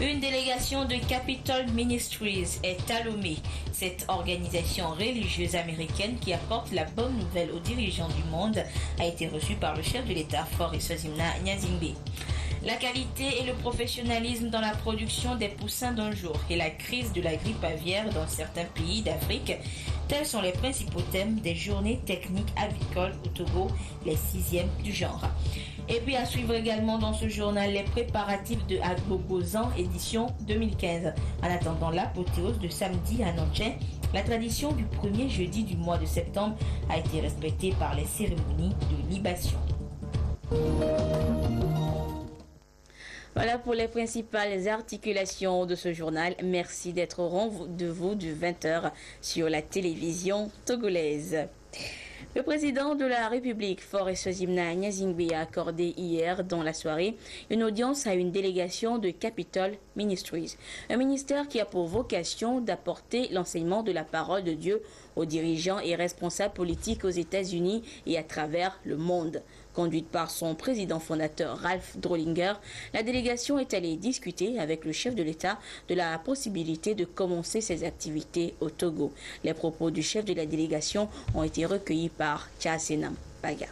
Une délégation de Capitol Ministries est à Lomé. Cette organisation religieuse américaine qui apporte la bonne nouvelle aux dirigeants du monde a été reçue par le chef de l'État, Faure Sozimna Gnazingbe. La qualité et le professionnalisme dans la production des poussins d'un jour et la crise de la grippe aviaire dans certains pays d'Afrique, tels sont les principaux thèmes des journées techniques avicoles au Togo, les 6e du genre. Et puis à suivre également dans ce journal les préparatifs de Agbogozan édition 2015. En attendant l'apothéose de samedi à Nanchen, la tradition du premier jeudi du mois de septembre a été respectée par les cérémonies de libation. Voilà pour les principales articulations de ce journal. Merci d'être au rendez-vous du 20h sur la télévision togolaise. Le président de la République, Faure Sozimna Gnazingbe, a accordé hier dans la soirée une audience à une délégation de Capitol Ministries, un ministère qui a pour vocation d'apporter l'enseignement de la parole de Dieu aux dirigeants et responsables politiques aux États-Unis et à travers le monde. Conduite par son président fondateur Ralph Drollinger, la délégation est allée discuter avec le chef de l'État de la possibilité de commencer ses activités au Togo. Les propos du chef de la délégation ont été recueillis par Tchasenam Baga.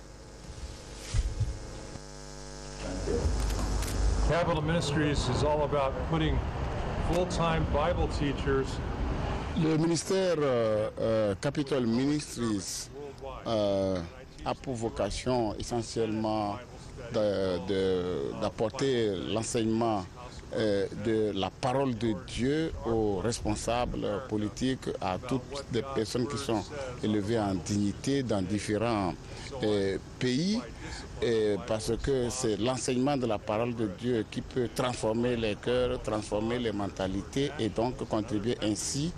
Capitol Ministries is all about putting full-time Bible teachers. Le ministère Capitol Ministries a pour vocation essentiellement d'apporter l'enseignement de la parole de Dieu aux responsables politiques, à toutes les personnes qui sont élevées en dignité dans différents pays, parce que c'est l'enseignement de la parole de Dieu qui peut transformer les cœurs, transformer les mentalités et donc contribuer ainsi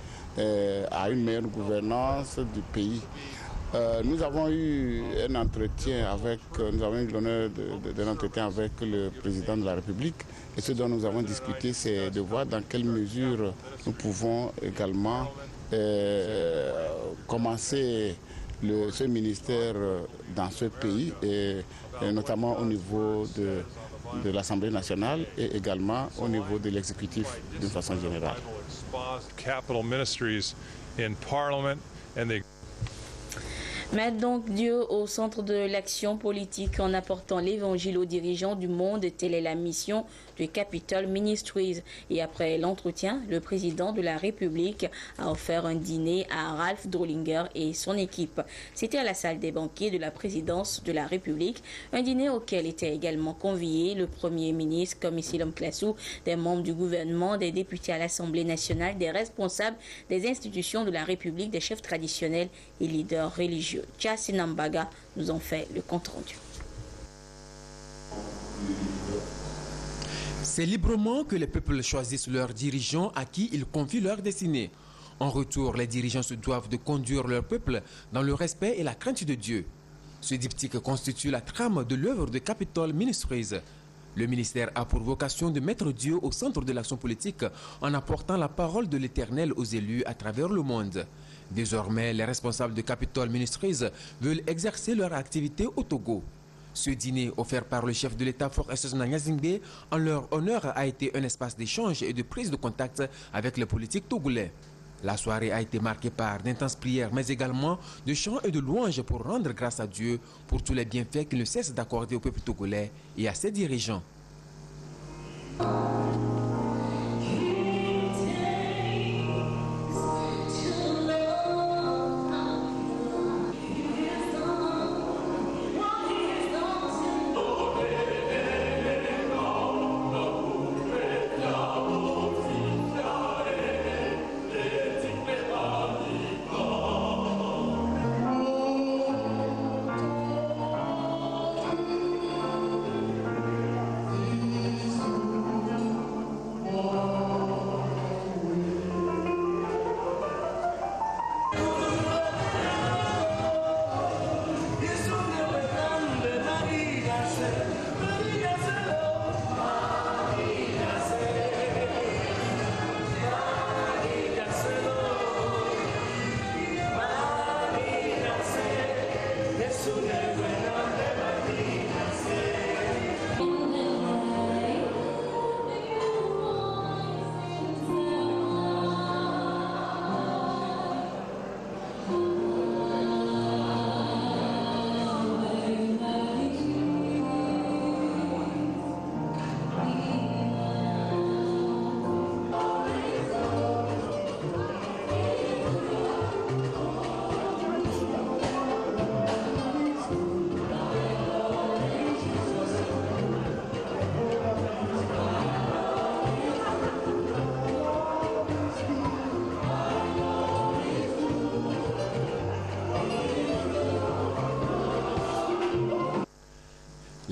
à une meilleure gouvernance du pays. Nous avons eu un entretien nous avons eu l'honneur d'un entretien avec le président de la République et ce dont nous avons discuté, c'est de voir dans quelle mesure nous pouvons également commencer ce ministère dans ce pays et notamment au niveau de l'Assemblée nationale et également au niveau de l'exécutif d'une façon générale. Capitol Ministries in Parliament and they Mettre donc Dieu au centre de l'action politique en apportant l'évangile aux dirigeants du monde, telle est la mission de Capitol Ministries. Et après l'entretien, le président de la République a offert un dîner à Ralph Drollinger et son équipe. C'était à la salle des banquets de la présidence de la République, un dîner auquel étaient également conviés le Premier ministre, Komisilom Klassou, des membres du gouvernement, des députés à l'Assemblée nationale, des responsables des institutions de la République, des chefs traditionnels et leaders religieux. Tchasenam Baga nous en fait le compte-rendu. C'est librement que les peuples choisissent leurs dirigeants à qui ils confient leur destinée. En retour, les dirigeants se doivent de conduire leur peuple dans le respect et la crainte de Dieu. Ce diptyque constitue la trame de l'œuvre de Capitol Ministries. Le ministère a pour vocation de mettre Dieu au centre de l'action politique en apportant la parole de l'Éternel aux élus à travers le monde. Désormais, les responsables de Capitol Ministries veulent exercer leur activité au Togo. Ce dîner offert par le chef de l'État Faure Sozimna Gnazingbe en leur honneur a été un espace d'échange et de prise de contact avec les politiques togolais. La soirée a été marquée par d'intenses prières, mais également de chants et de louanges pour rendre grâce à Dieu pour tous les bienfaits qu'il ne cesse d'accorder au peuple togolais et à ses dirigeants.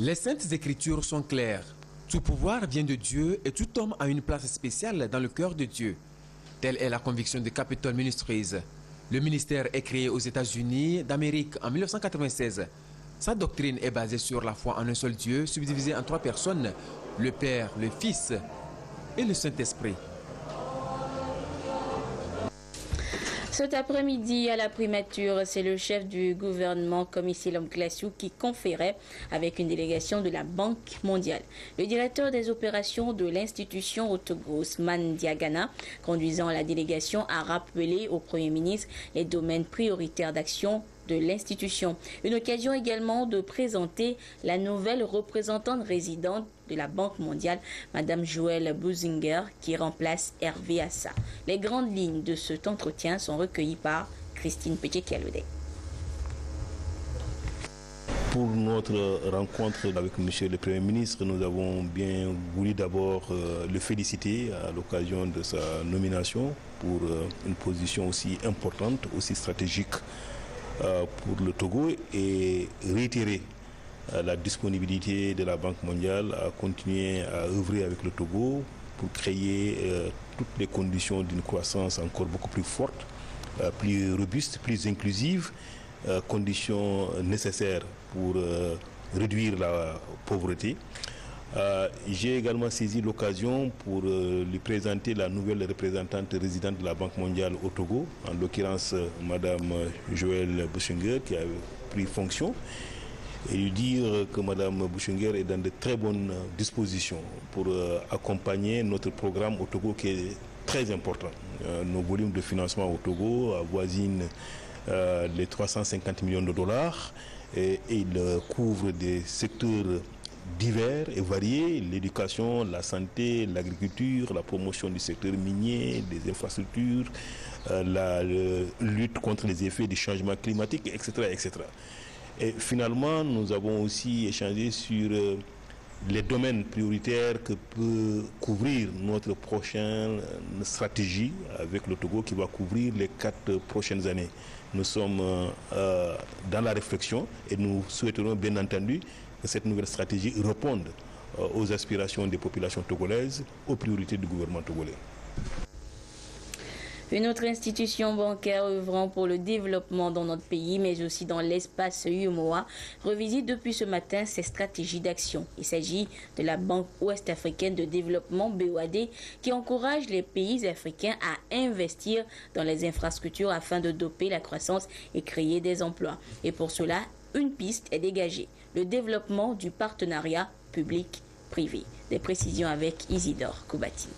Les saintes écritures sont claires. Tout pouvoir vient de Dieu et tout homme a une place spéciale dans le cœur de Dieu. Telle est la conviction de Capitol Ministries. Le ministère est créé aux États-Unis d'Amérique en 1996. Sa doctrine est basée sur la foi en un seul Dieu, subdivisé en 3 personnes, le Père, le Fils et le Saint-Esprit. Cet après-midi, à la primature, c'est le chef du gouvernement, Commissi Lomklassiou, qui conférait avec une délégation de la Banque mondiale. Le directeur des opérations de l'institution au Togo, Ousmane Diagana, conduisant la délégation, a rappelé au Premier ministre les domaines prioritaires d'action de l'institution. Une occasion également de présenter la nouvelle représentante résidente de la Banque mondiale, Madame Joëlle Buzinger, qui remplace Hervé Assa. Les grandes lignes de cet entretien sont recueillies par Christine Peche-Kialoudé. Pour notre rencontre avec M. le Premier ministre, nous avons bien voulu d'abord le féliciter à l'occasion de sa nomination pour une position aussi importante, aussi stratégique pour le Togo, et réitérer la disponibilité de la Banque mondiale à continuer à œuvrer avec le Togo pour créer toutes les conditions d'une croissance encore beaucoup plus forte, plus robuste, plus inclusive, conditions nécessaires pour réduire la pauvreté. J'ai également saisi l'occasion pour lui présenter la nouvelle représentante résidente de la Banque mondiale au Togo, en l'occurrence Madame Joëlle Buzinger, qui a pris fonction, et lui dire que Madame Buzinger est dans de très bonnes dispositions pour accompagner notre programme au Togo, qui est très important. Nos volumes de financement au Togo avoisinent les 350 millions de dollars et il couvre des secteurs divers et variés: l'éducation, la santé, l'agriculture, la promotion du secteur minier, des infrastructures, la lutte contre les effets du changement climatique, etc., etc. Et finalement, nous avons aussi échangé sur les domaines prioritaires que peut couvrir notre prochaine stratégie avec le Togo, qui va couvrir les 4 prochaines années. Nous sommes dans la réflexion et nous souhaiterons bien entendu que cette nouvelle stratégie réponde aux aspirations des populations togolaises, aux priorités du gouvernement togolais. Une autre institution bancaire œuvrant pour le développement dans notre pays, mais aussi dans l'espace UEMOA, revisite depuis ce matin ses stratégies d'action. Il s'agit de la Banque ouest-africaine de développement, BOAD, qui encourage les pays africains à investir dans les infrastructures afin de doper la croissance et créer des emplois. Et pour cela, une piste est dégagée: le développement du partenariat public-privé. Des précisions avec Isidore Koubati.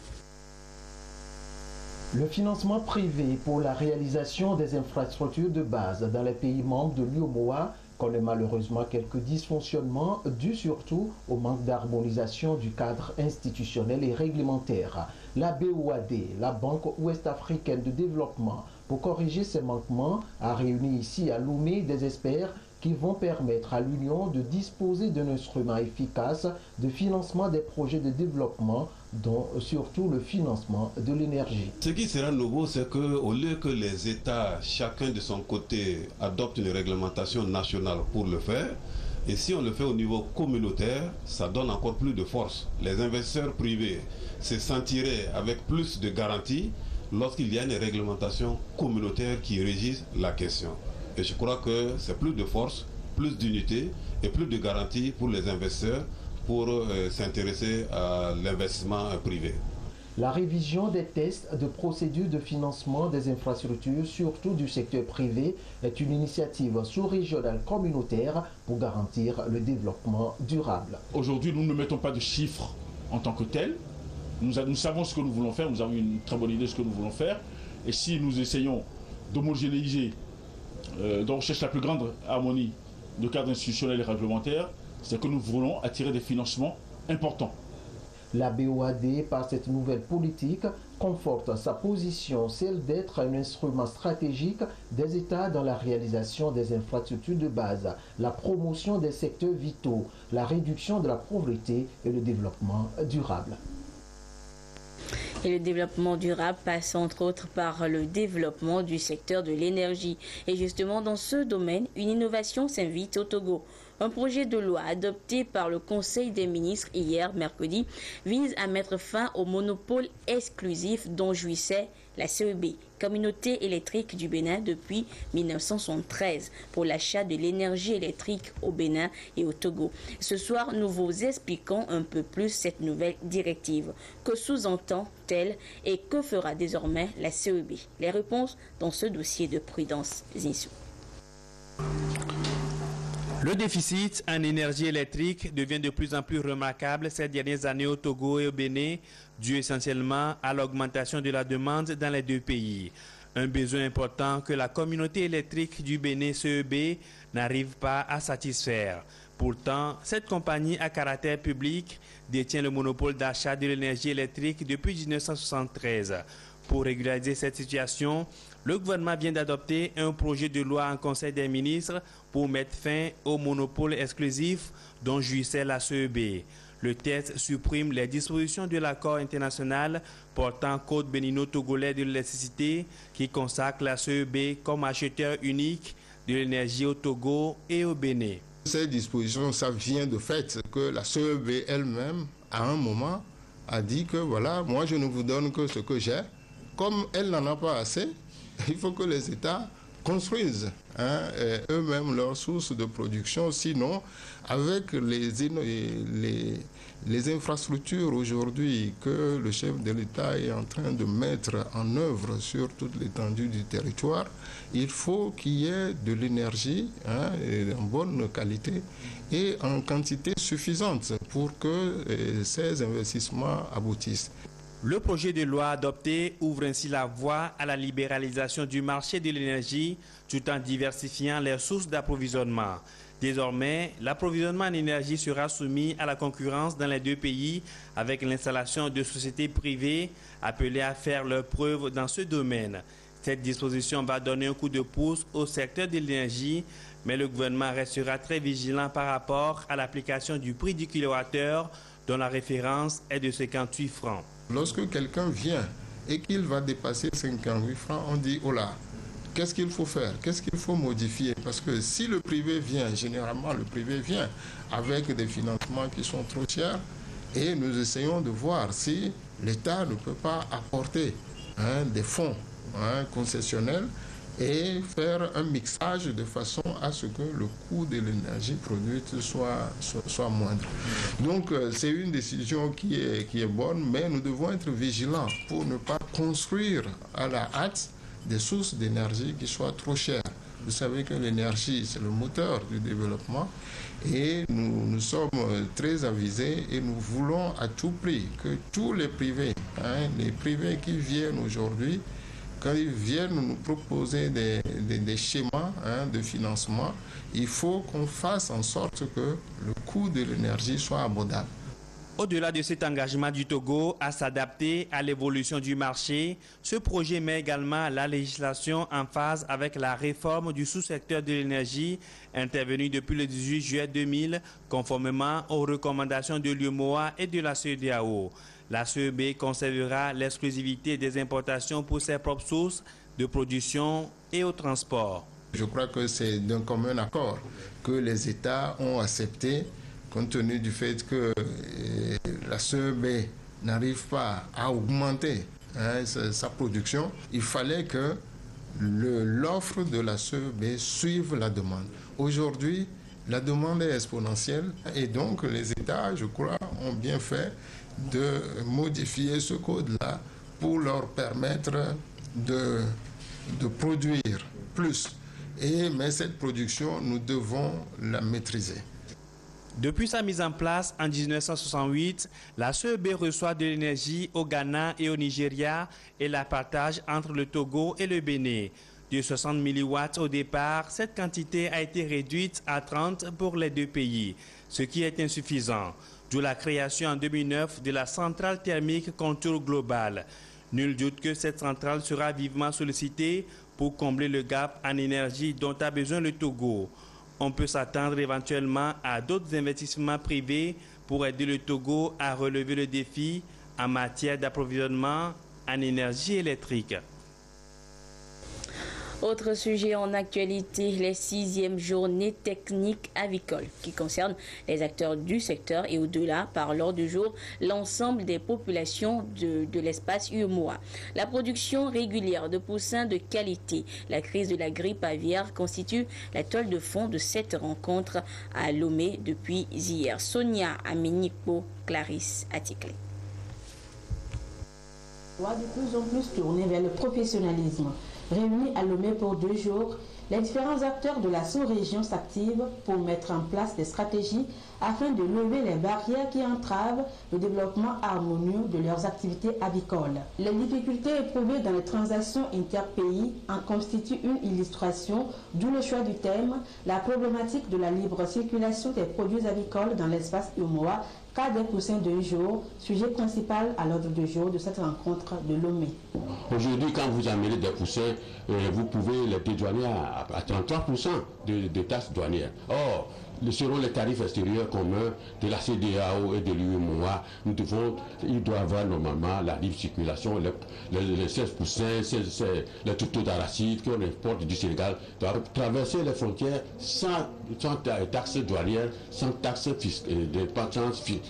Le financement privé pour la réalisation des infrastructures de base dans les pays membres de l'UEMOA connaît malheureusement quelques dysfonctionnements dus surtout au manque d'harmonisation du cadre institutionnel et réglementaire. La BOAD, la Banque ouest-africaine de développement, pour corriger ces manquements, a réuni ici à Lomé des experts qui vont permettre à l'Union de disposer d'un instrument efficace de financement des projets de développement, dont surtout le financement de l'énergie. Ce qui sera nouveau, c'est qu'au lieu que les États, chacun de son côté, adoptent une réglementation nationale pour le faire, et si on le fait au niveau communautaire, ça donne encore plus de force. Les investisseurs privés se sentiraient avec plus de garanties lorsqu'il y a une réglementation communautaire qui régisse la question. Et je crois que c'est plus de force, plus d'unité et plus de garanties pour les investisseurs pour s'intéresser à l'investissement privé. La révision des tests de procédures de financement des infrastructures, surtout du secteur privé, est une initiative sous-régionale communautaire pour garantir le développement durable. Aujourd'hui, nous ne mettons pas de chiffres en tant que tels. Nous savons ce que nous voulons faire, nous avons une très bonne idée de ce que nous voulons faire. Et si nous essayons d'homogénéiser, dont on cherche la plus grande harmonie de cadre institutionnel et réglementaire, c'est que nous voulons attirer des financements importants. La BOAD, par cette nouvelle politique, conforte sa position, celle d'être un instrument stratégique des États dans la réalisation des infrastructures de base, la promotion des secteurs vitaux, la réduction de la pauvreté et le développement durable. Et le développement durable passe entre autres par le développement du secteur de l'énergie. Et justement, dans ce domaine, une innovation s'invite au Togo. Un projet de loi adopté par le Conseil des ministres hier, mercredi, vise à mettre fin au monopole exclusif dont jouissait la CEB, Communauté électrique du Bénin, depuis 1973, pour l'achat de l'énergie électrique au Bénin et au Togo. Ce soir, nous vous expliquons un peu plus cette nouvelle directive. Que sous-entend-elle et que fera désormais la CEB? Les réponses dans ce dossier de Prudence Zinsou. Le déficit en énergie électrique devient de plus en plus remarquable ces dernières années au Togo et au Bénin, dû essentiellement à l'augmentation de la demande dans les deux pays. Un besoin important que la communauté électrique du Bénin CEB n'arrive pas à satisfaire. Pourtant, cette compagnie à caractère public détient le monopole d'achat de l'énergie électrique depuis 1973. Pour régulariser cette situation, le gouvernement vient d'adopter un projet de loi en Conseil des ministres pour mettre fin au monopole exclusif dont jouissait la CEB. Le texte supprime les dispositions de l'accord international portant code bénino-togolais de l'électricité qui consacre la CEB comme acheteur unique de l'énergie au Togo et au Bénin. Ces dispositions, ça vient de fait que la CEB elle-même, à un moment, a dit que voilà, moi je ne vous donne que ce que j'ai. Comme elle n'en a pas assez, il faut que les États construisent eux-mêmes leurs sources de production. Sinon, avec les infrastructures aujourd'hui que le chef de l'État est en train de mettre en œuvre sur toute l'étendue du territoire, il faut qu'il y ait de l'énergie en bonne qualité et en quantité suffisante pour que ces investissements aboutissent. Le projet de loi adopté ouvre ainsi la voie à la libéralisation du marché de l'énergie tout en diversifiant les sources d'approvisionnement. Désormais, l'approvisionnement en énergie sera soumis à la concurrence dans les deux pays avec l'installation de sociétés privées appelées à faire leurs preuves dans ce domaine. Cette disposition va donner un coup de pouce au secteur de l'énergie, mais le gouvernement restera très vigilant par rapport à l'application du prix du kilowattheure dont la référence est de 58 francs. Lorsque quelqu'un vient et qu'il va dépasser 58 francs, on dit, oh là, qu'est-ce qu'il faut faire? Qu'est-ce qu'il faut modifier? Parce que si le privé vient, généralement le privé vient avec des financements qui sont trop chers et nous essayons de voir si l'État ne peut pas apporter des fonds concessionnels et faire un mixage de façon à ce que le coût de l'énergie produite soit moindre. Donc c'est une décision qui est bonne, mais nous devons être vigilants pour ne pas construire à la hâte des sources d'énergie qui soient trop chères. Vous savez que l'énergie, c'est le moteur du développement et nous sommes très avisés et nous voulons à tout prix que tous les privés qui viennent aujourd'hui, quand ils viennent nous proposer des schémas de financement, il faut qu'on fasse en sorte que le coût de l'énergie soit abordable. Au-delà de cet engagement du Togo à s'adapter à l'évolution du marché, ce projet met également la législation en phase avec la réforme du sous-secteur de l'énergie intervenue depuis le 18 juillet 2000, conformément aux recommandations de l'UEMOA et de la CEDEAO. La CEB conservera l'exclusivité des importations pour ses propres sources de production et au transport. Je crois que c'est d'un commun accord que les États ont accepté, compte tenu du fait que la CEB n'arrive pas à augmenter sa production. Il fallait que l'offre de la CEB suive la demande. Aujourd'hui, la demande est exponentielle et donc les États, je crois, ont bien fait de modifier ce code-là pour leur permettre de produire plus. Mais cette production, nous devons la maîtriser. Depuis sa mise en place en 1968, la CEB reçoit de l'énergie au Ghana et au Nigeria et la partage entre le Togo et le Bénin. De 60 mW au départ, cette quantité a été réduite à 30 pour les deux pays, ce qui est insuffisant. D'où la création en 2009 de la centrale thermique Contour Global. Nul doute que cette centrale sera vivement sollicitée pour combler le gap en énergie dont a besoin le Togo. On peut s'attendre éventuellement à d'autres investissements privés pour aider le Togo à relever le défi en matière d'approvisionnement en énergie électrique. Autre sujet en actualité, les 6e journées techniques avicoles qui concernent les acteurs du secteur et au-delà par l'ordre du jour l'ensemble des populations de l'espace UEMOA. La production régulière de poussins de qualité, la crise de la grippe aviaire constitue la toile de fond de cette rencontre à Lomé depuis hier. Sonia Aminipo, Clarisse Atikle. Doit de plus en plus tourner vers le professionnalisme. Réunis à Lomé pour 2 jours, les différents acteurs de la sous-région s'activent pour mettre en place des stratégies afin de lever les barrières qui entravent le développement harmonieux de leurs activités avicoles. Les difficultés éprouvées dans les transactions interpays en constituent une illustration, d'où le choix du thème « La problématique de la libre circulation des produits avicoles dans l'espace UEMOA ». Cas des poussins d'un jour, sujet principal à l'ordre du jour de cette rencontre de Lomé. Aujourd'hui, quand vous amenez des poussins, vous pouvez les dédouaner à 33% de taxes douanières. Or, selon les tarifs extérieurs communs de la CEDEAO et de l'UEMOA, il doit avoir normalement la libre circulation, les 16%, les totaux d'arachide qu'on importe du Sénégal, doivent traverser les frontières sans taxes douanières, sans taxes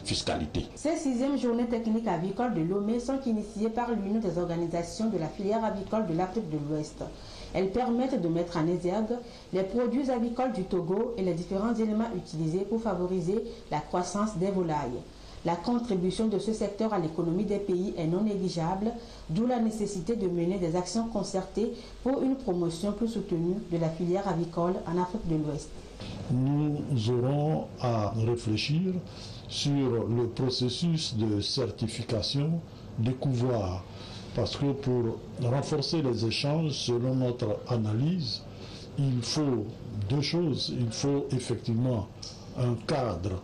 fiscalité. Ces 6e journées techniques avicoles de Lomé sont initiées par l'Union des organisations de la filière avicole de l'Afrique de l'Ouest. Elles permettent de mettre en exergue les produits avicoles du Togo et les différents éléments utilisés pour favoriser la croissance des volailles. La contribution de ce secteur à l'économie des pays est non négligeable, d'où la nécessité de mener des actions concertées pour une promotion plus soutenue de la filière avicole en Afrique de l'Ouest. Nous aurons à réfléchir sur le processus de certification des couvoirs. Parce que pour renforcer les échanges, selon notre analyse, il faut 2 choses. Il faut effectivement un cadre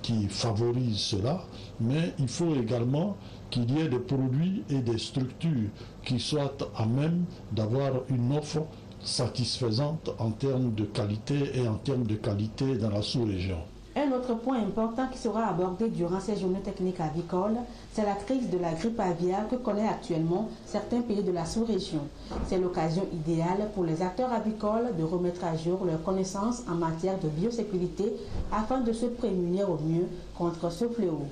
qui favorise cela, mais il faut également qu'il y ait des produits et des structures qui soient à même d'avoir une offre satisfaisante en termes de qualité et en termes de qualité dans la sous-région. Un autre point important qui sera abordé durant ces journées techniques avicoles, c'est la crise de la grippe aviaire que connaît actuellement certains pays de la sous-région. C'est l'occasion idéale pour les acteurs avicoles de remettre à jour leurs connaissances en matière de biosécurité afin de se prémunir au mieux contre ce fléau.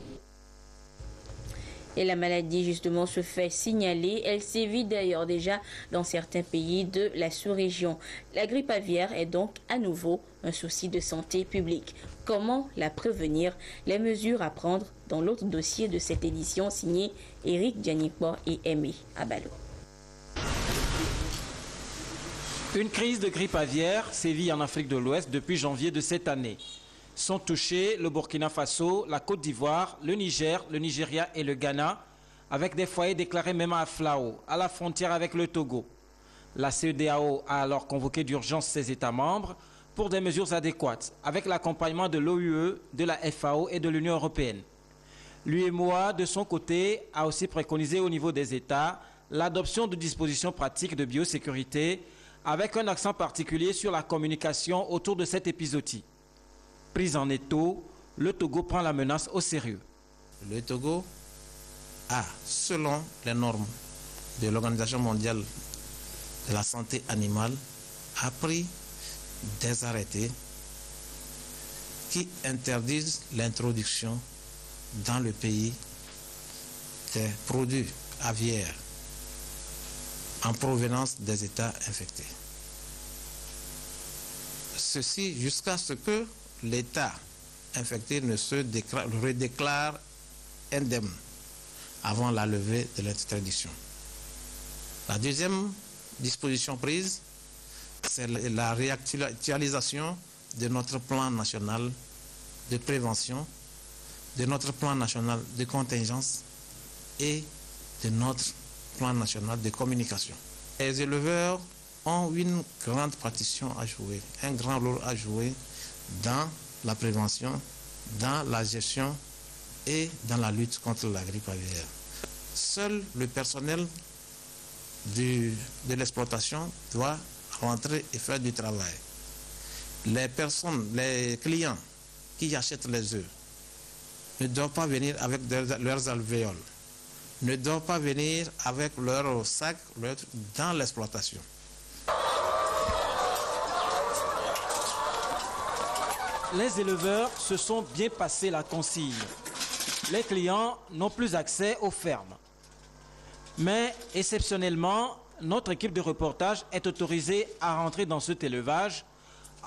Et la maladie, justement, se fait signaler. Elle sévit d'ailleurs déjà dans certains pays de la sous-région. La grippe aviaire est donc à nouveau un souci de santé publique. Comment la prévenir? Les mesures à prendre dans l'autre dossier de cette édition signé Éric Dianikpo et Aimé Abalo. Une crise de grippe aviaire sévit en Afrique de l'Ouest depuis janvier de cette année. Sont touchés le Burkina Faso, la Côte d'Ivoire, le Niger, le Nigeria et le Ghana, avec des foyers déclarés même à Flao, à la frontière avec le Togo. La CEDEAO a alors convoqué d'urgence ses États membres pour des mesures adéquates, avec l'accompagnement de l'OUE, de la FAO et de l'Union européenne. L'UEMOA, de son côté, a aussi préconisé au niveau des États l'adoption de dispositions pratiques de biosécurité, avec un accent particulier sur la communication autour de cette épizootie. Prise en étau, le Togo prend la menace au sérieux. Le Togo a, selon les normes de l'Organisation mondiale de la santé animale, a pris des arrêtés qui interdisent l'introduction dans le pays des produits aviaires en provenance des États infectés. Ceci jusqu'à ce que l'État infecté ne se redéclare indemne avant la levée de l'interdiction. La deuxième disposition prise, c'est la réactualisation de notre plan national de prévention, de notre plan national de contingence et de notre plan national de communication. Les éleveurs ont une grande partition à jouer, un grand rôle à jouer dans la prévention, dans la gestion et dans la lutte contre la grippe aviaire. Seul le personnel de l'exploitation doit rentrer et faire du travail. Les clients qui achètent les œufs ne doivent pas venir avec leurs alvéoles, ne doivent pas venir avec leurs sacs dans l'exploitation. les éleveurs se sont bien passés la consigne. Les clients n'ont plus accès aux fermes. Mais exceptionnellement, notre équipe de reportage est autorisée à rentrer dans cet élevage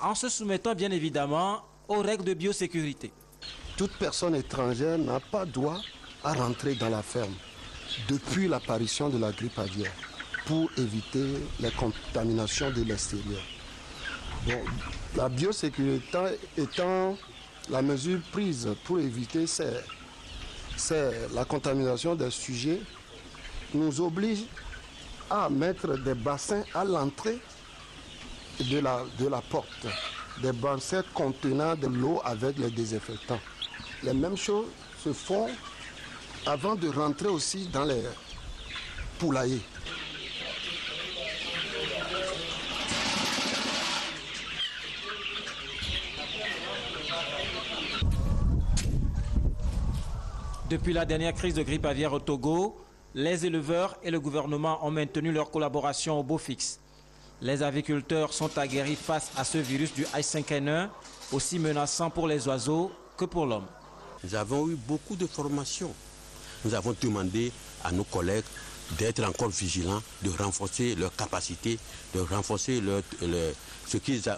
en se soumettant bien évidemment aux règles de biosécurité. Toute personne étrangère n'a pas droit à rentrer dans la ferme depuis l'apparition de la grippe aviaire pour éviter les contaminations de l'extérieur. Bon, la biosécurité étant la mesure prise pour éviter la contamination des sujets, nous oblige à mettre des bassins à l'entrée de la porte, des bassins contenant de l'eau avec les désinfectants. Les mêmes choses se font avant de rentrer aussi dans les poulaillers. Depuis la dernière crise de grippe aviaire au Togo, les éleveurs et le gouvernement ont maintenu leur collaboration au beau fixe. Les aviculteurs sont aguerris face à ce virus du H5N1, aussi menaçant pour les oiseaux que pour l'homme. Nous avons eu beaucoup de formations. Nous avons demandé à nos collègues d'être encore vigilants, de renforcer leurs capacités, de renforcer ce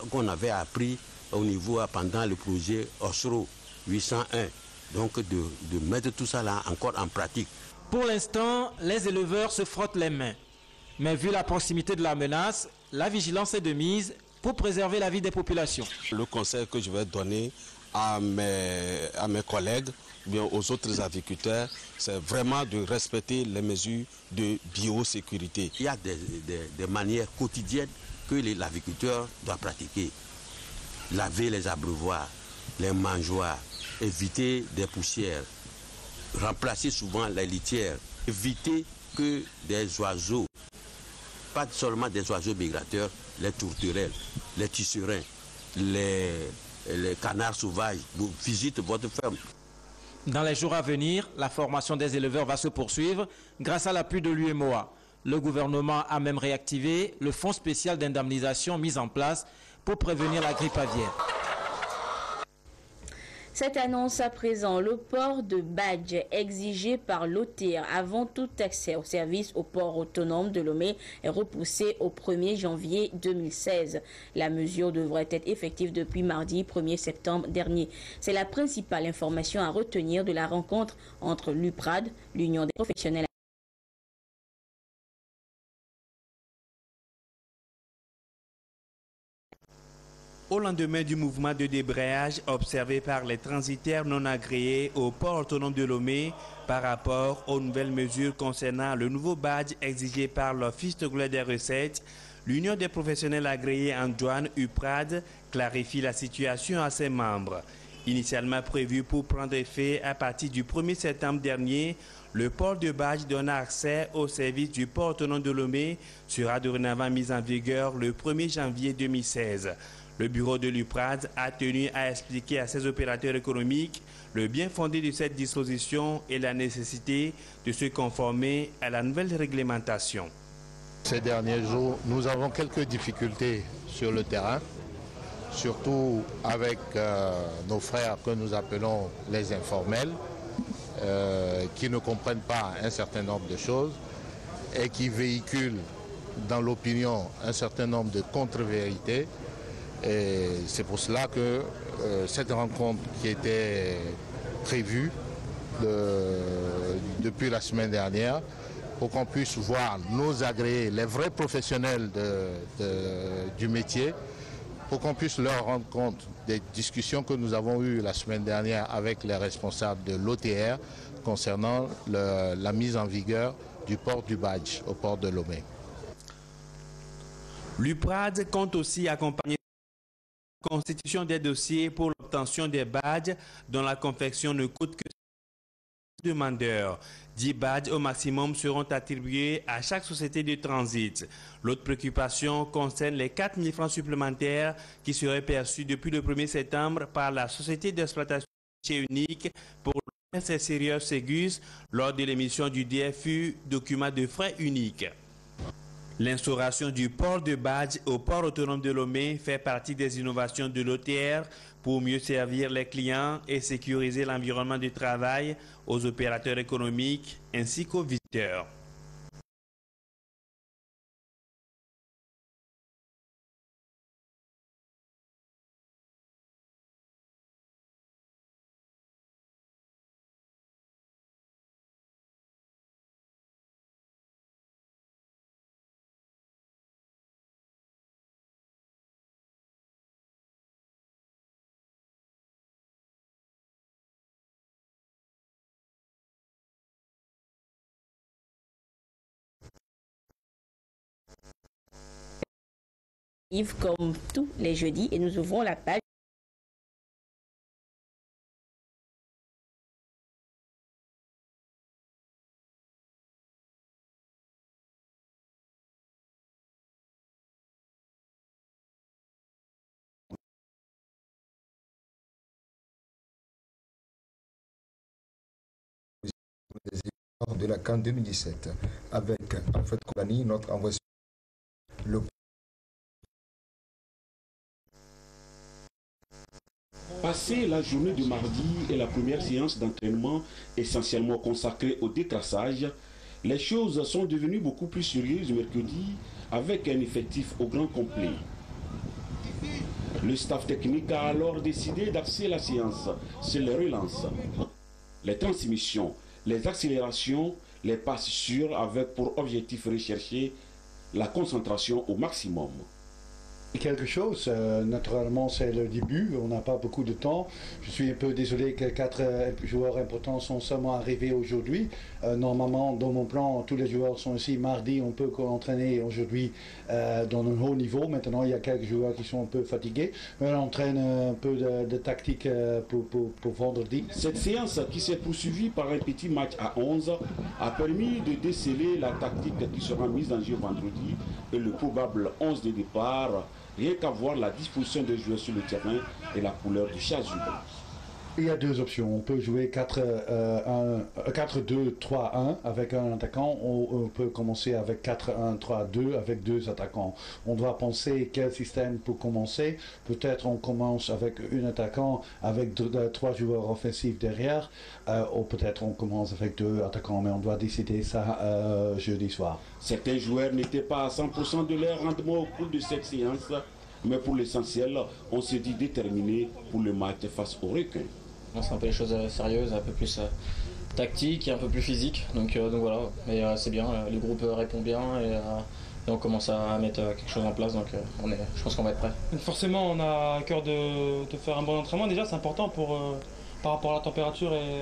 qu'on avait appris au niveau pendant le projet Osro 801. Donc de mettre tout ça là encore en pratique. Pour l'instant, les éleveurs se frottent les mains. Mais vu la proximité de la menace, la vigilance est de mise pour préserver la vie des populations. Le conseil que je vais donner à mes collègues, bien aux autres aviculteurs, c'est vraiment de respecter les mesures de biosécurité. Il y a des manières quotidiennes que l'aviculteur doit pratiquer. Laver les abreuvoirs, les mangeoires, éviter des poussières, remplacer souvent les litières, éviter que des oiseaux, pas seulement des oiseaux migrateurs, les tourterelles, les tisserins, les canards sauvages, vous visitez votre ferme. Dans les jours à venir, la formation des éleveurs va se poursuivre grâce à l'appui de l'UMOA. Le gouvernement a même réactivé le fonds spécial d'indemnisation mis en place pour prévenir la grippe aviaire. Cette annonce à présent, le port de badge exigé par l'OTR avant tout accès au service au port autonome de Lomé est repoussé au 1er janvier 2016. La mesure devrait être effective depuis mardi 1er septembre dernier. C'est la principale information à retenir de la rencontre entre l'UPRAD, l'Union des professionnels. Au lendemain du mouvement de débrayage observé par les transitaires non agréés au port autonome de Lomé par rapport aux nouvelles mesures concernant le nouveau badge exigé par l'Office togolais des recettes, l'Union des professionnels agréés en douane UPRAD clarifie la situation à ses membres. Initialement prévu pour prendre effet à partir du 1er septembre dernier, le port de badge donnant accès au service du port autonome de Lomé sera dorénavant mis en vigueur le 1er janvier 2016. Le bureau de l'UPRAD a tenu à expliquer à ses opérateurs économiques le bien fondé de cette disposition et la nécessité de se conformer à la nouvelle réglementation. Ces derniers jours, nous avons quelques difficultés sur le terrain, surtout avec nos frères que nous appelons les informels, qui ne comprennent pas un certain nombre de choses et qui véhiculent dans l'opinion un certain nombre de contre-vérités. Et c'est pour cela que cette rencontre qui était prévue depuis la semaine dernière, pour qu'on puisse voir nos agréés, les vrais professionnels du métier, pour qu'on puisse leur rendre compte des discussions que nous avons eues la semaine dernière avec les responsables de l'OTR concernant la mise en vigueur du port du badge au port de Lomé. L'UPRAD compte aussi accompagner la constitution des dossiers pour l'obtention des badges dont la confection ne coûte que demandeurs. 10 badges au maximum seront attribués à chaque société de transit. L'autre préoccupation concerne les 4 000 francs supplémentaires qui seraient perçus depuis le 1er septembre par la société d'exploitation unique pour le Sérieux Ségus lors de l'émission du DFU, document de frais unique. L'instauration du port de badge au port autonome de Lomé fait partie des innovations de l'OTR pour mieux servir les clients et sécuriser l'environnement de travail aux opérateurs économiques ainsi qu'aux visiteurs. Comme tous les jeudis et nous ouvrons la page de la CAN 2017 avec Alfred Koulani, notre envoyé. Passé la journée de mardi et la première séance d'entraînement essentiellement consacrée au décrassage, les choses sont devenues beaucoup plus sérieuses mercredi avec un effectif au grand complet. Le staff technique a alors décidé d'axer la séance sur les relances, les transmissions, les accélérations, les passes sûres avec pour objectif recherché la concentration au maximum. Quelque chose, naturellement c'est le début, on n'a pas beaucoup de temps. Je suis un peu désolé que 4 joueurs importants sont seulement arrivés aujourd'hui. Normalement dans mon plan, tous les joueurs sont ici mardi, on peut entraîner aujourd'hui dans un haut niveau. Maintenant il y a quelques joueurs qui sont un peu fatigués, mais on entraîne un peu de tactique pour vendredi. Cette séance qui s'est poursuivie par un petit match à 11 a permis de déceler la tactique qui sera mise en jeu vendredi et le probable 11 de départ. Rien qu'à voir la disposition des joueurs sur le terrain et la couleur du chasuble. Il y a deux options. On peut jouer 4-2-3-1 avec un attaquant ou on peut commencer avec 4-1-3-2 avec deux attaquants. On doit penser quel système pour commencer. Peut-être on commence avec un attaquant avec 3 joueurs offensifs derrière ou peut-être on commence avec 2 attaquants, mais on doit décider ça jeudi soir. Certains joueurs n'étaient pas à 100% de leur rendement au cours de cette séance, mais pour l'essentiel, on se dit déterminé pour le match face aux requins. C'est un peu les choses sérieuses, un peu plus tactique et un peu plus physique. Donc voilà, mais c'est bien, le groupe répond bien et on commence à mettre quelque chose en place. Donc je pense qu'on va être prêt. Forcément, on a à cœur de faire un bon entraînement. Déjà, c'est important par rapport à la température et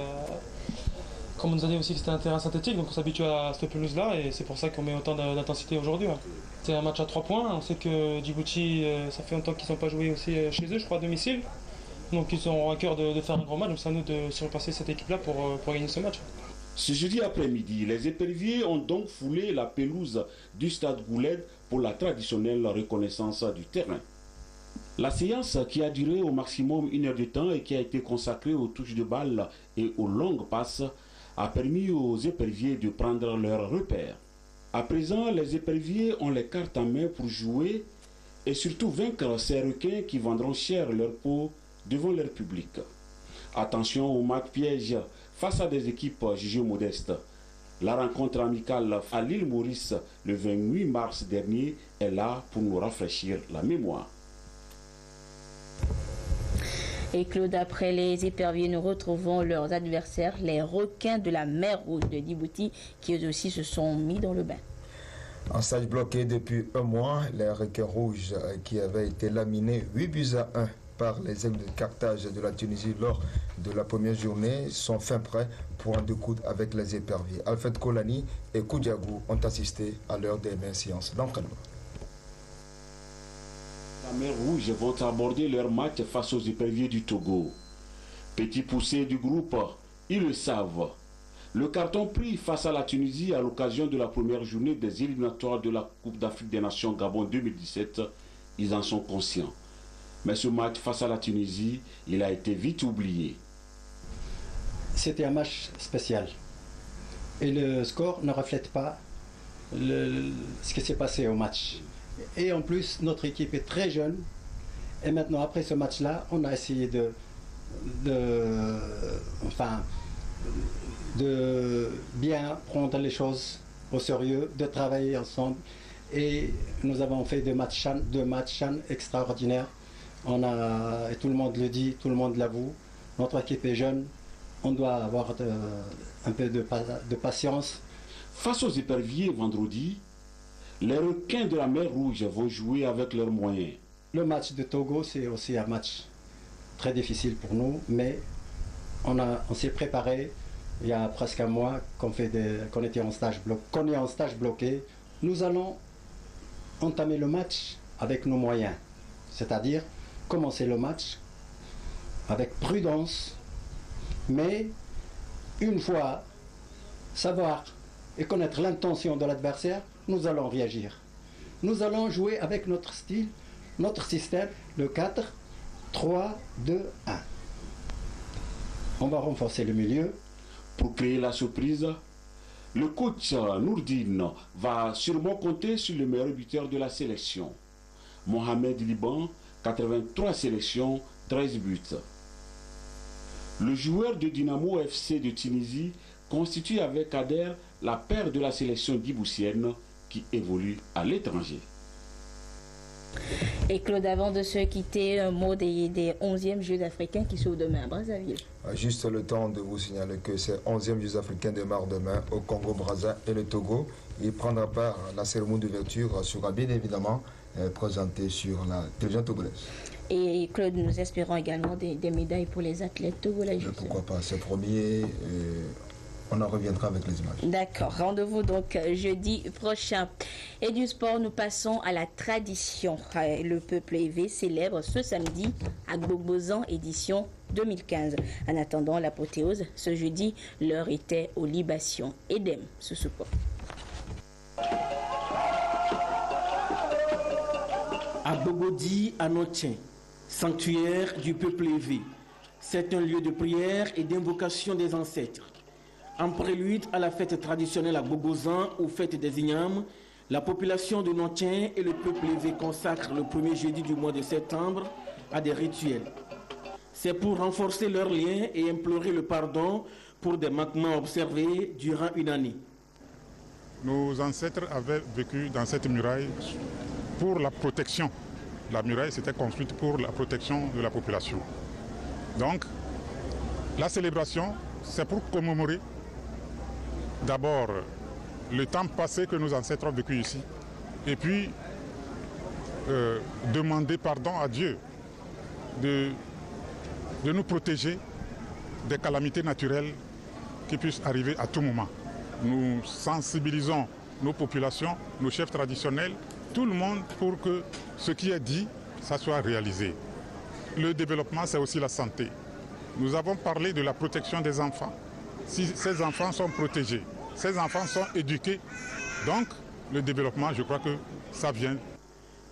comme on nous a dit aussi que c'était un terrain synthétique, donc on s'habitue à cette pelouse-là et c'est pour ça qu'on met autant d'intensité aujourd'hui. Ouais. C'est un match à 3 points. On sait que Djibouti, ça fait longtemps qu'ils n'ont pas joué aussi chez eux, je crois, à domicile. Donc ils ont à cœur de faire un grand match, donc c'est à nous de surpasser cette équipe-là pour gagner ce match. Ce jeudi après-midi, les éperviers ont donc foulé la pelouse du stade Gouled pour la traditionnelle reconnaissance du terrain. La séance qui a duré au maximum 1 heure de temps et qui a été consacrée aux touches de balle et aux longues passes a permis aux éperviers de prendre leurs repères. À présent, les éperviers ont les cartes en main pour jouer et surtout vaincre ces requins qui vendront cher leur peau devant leur public. Attention au match piège face à des équipes jugées modestes. La rencontre amicale à l'île Maurice le 28 mars dernier est là pour nous rafraîchir la mémoire. Et Claude, après les éperviers, nous retrouvons leurs adversaires, les requins de la mer Rouge de Djibouti, qui eux aussi se sont mis dans le bain. En stage bloqué depuis un mois, les requins rouges qui avaient été laminés 8-1 par les aigles de Carthage de la Tunisie lors de la première journée sont fin prêts pour en découdre avec les éperviers. Alfred Koulani et Koudiagou ont assisté à leur dernière séance d'entraînement. La mer Rouge vont aborder leur match face aux éperviers du Togo. Petit poussé du groupe, ils le savent. Le carton pris face à la Tunisie à l'occasion de la première journée des éliminatoires de la Coupe d'Afrique des Nations Gabon 2017, ils en sont conscients. Mais ce match face à la Tunisie, il a été vite oublié. C'était un match spécial. Et le score ne reflète pas ce qui s'est passé au match. Et en plus, notre équipe est très jeune Et maintenant, après ce match-là, on a essayé de bien prendre les choses au sérieux, de travailler ensemble. Et nous avons fait deux matchs extraordinaires. Et tout le monde le dit, tout le monde l'avoue. Notre équipe est jeune, on doit avoir un peu de patience. Face aux éperviers vendredi, les requins de la mer Rouge vont jouer avec leurs moyens. Le match de Togo, c'est aussi un match très difficile pour nous, mais on s'est préparé il y a presque un mois qu'on est en stage bloqué. Nous allons entamer le match avec nos moyens, c'est-à-dire commencer le match avec prudence, mais une fois savoir et connaître l'intention de l'adversaire, nous allons réagir. Nous allons jouer avec notre style, notre système, le 4, 3, 2, 1. On va renforcer le milieu. Pour créer la surprise, le coach Nourdine va sûrement compter sur le meilleur buteur de la sélection. Mohamed Liban, 83 sélections, 13 buts. Le joueur de Dynamo FC de Tunisie constitue avec Kader la paire de la sélection djiboutienne qui évolue à l'étranger. Et Claude, avant de se quitter, un mot des 11e Jeux africains qui s'ouvrent demain à Brazzaville. Juste le temps de vous signaler que ces 11e Jeux africains démarrent demain au Congo-Brazza et le Togo. Il prendra part à la cérémonie d'ouverture sera bien évidemment présentée sur la télévision togolaise. Et Claude, nous espérons également des médailles pour les athlètes togolais. Pourquoi pas, c'est premier. On en reviendra avec les images. D'accord. Rendez-vous donc jeudi prochain. Et du sport, nous passons à la tradition. Le peuple élevé célèbre ce samedi à Gbogbosan, édition 2015. En attendant l'apothéose, ce jeudi, l'heure était aux libations. Edem, ce support. À Bogodi, à Notien, sanctuaire du peuple élevé. C'est un lieu de prière et d'invocation des ancêtres. En prélude à la fête traditionnelle à Gbogbosan, aux fêtes des Ignames, la population de Notien et le peuple élevé consacrent le premier jeudi du mois de septembre à des rituels. C'est pour renforcer leurs liens et implorer le pardon pour des manquements observés durant une année. Nos ancêtres avaient vécu dans cette muraille pour la protection. La muraille s'était construite pour la protection de la population. Donc, la célébration, c'est pour commémorer d'abord le temps passé que nos ancêtres ont vécu ici, et puis demander pardon à Dieu de nous protéger des calamités naturelles qui puissent arriver à tout moment. Nous sensibilisons nos populations, nos chefs traditionnels, tout le monde pour que ce qui est dit, ça soit réalisé. Le développement, c'est aussi la santé. Nous avons parlé de la protection des enfants. Si ces enfants sont protégés, ces enfants sont éduqués, donc le développement, je crois que ça vient.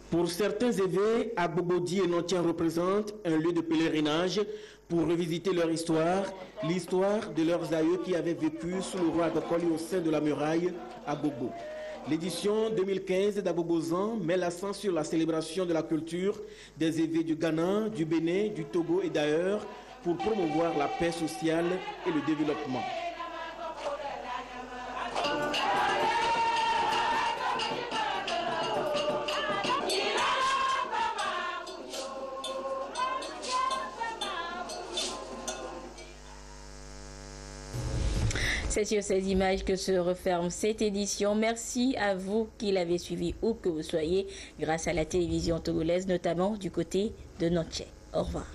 Pour certains évêques, Agbogodi et Notien représentent un lieu de pèlerinage pour revisiter leur histoire, l'histoire de leurs aïeux qui avaient vécu sous le roi Agokoli au sein de la muraille à Gbogbo. L'édition 2015 d'Agbogbosan met l'accent sur la célébration de la culture des évêques du Ghana, du Bénin, du Togo et d'ailleurs pour promouvoir la paix sociale et le développement. C'est sur ces images que se referme cette édition. Merci à vous qui l'avez suivi où que vous soyez grâce à la télévision togolaise, notamment du côté de Notien. Au revoir.